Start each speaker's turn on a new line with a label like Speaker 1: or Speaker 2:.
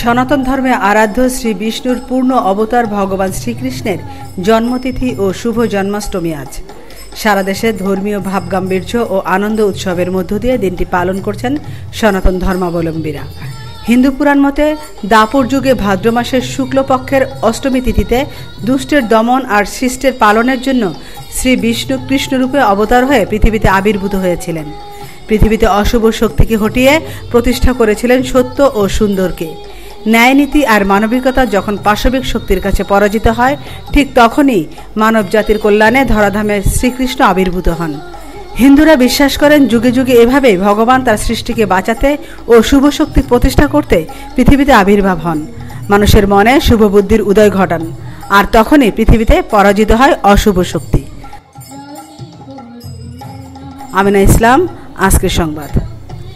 Speaker 1: সনাতন ধর্মে আরাধ্য শ্রী বিষ্ণুর পূর্ণ অবতার ভগবান শ্রীকৃষ্ণের জন্মতিথি ও শুভ জন্মাষ্টমী আজ। সারা দেশে ধর্মীয় ভাবগাম্ভীর্য ও আনন্দ উৎসবের মধ্য দিয়ে দিনটি পালন করছেন সনাতন ধর্মাবলম্বীরা। হিন্দু পুরাণ মতে দাপর যুগে ভাদ্র মাসের শুক্লপক্ষের অষ্টমী তিথিতে দুষ্টের দমন আর শিষ্টের পালনের জন্য শ্রী বিষ্ণু কৃষ্ণরূপে অবতার হয়ে পৃথিবীতে আবির্ভূত হয়েছিলেন। পৃথিবীতে অশুভ শক্তিকে হটিয়ে প্রতিষ্ঠা করেছিলেন সত্য ও সুন্দরকে। ন্যায়নীতি আর মানবিকতা যখন পাশবিক শক্তির কাছে পরাজিত হয়, ঠিক তখনই মানব জাতির কল্যাণে ধরাধামে শ্রীকৃষ্ণ আবির্ভূত হন। হিন্দুরা বিশ্বাস করেন যুগে যুগে এভাবেই ভগবান তার সৃষ্টিকে বাঁচাতে ও শুভ শক্তি প্রতিষ্ঠা করতে পৃথিবীতে আবির্ভাব হন, মানুষের মনে শুভ বুদ্ধির উদয় ঘটান, আর তখনই পৃথিবীতে পরাজিত হয় অশুভ শক্তি। আমিনা ইসলাম, আজকের সংবাদ।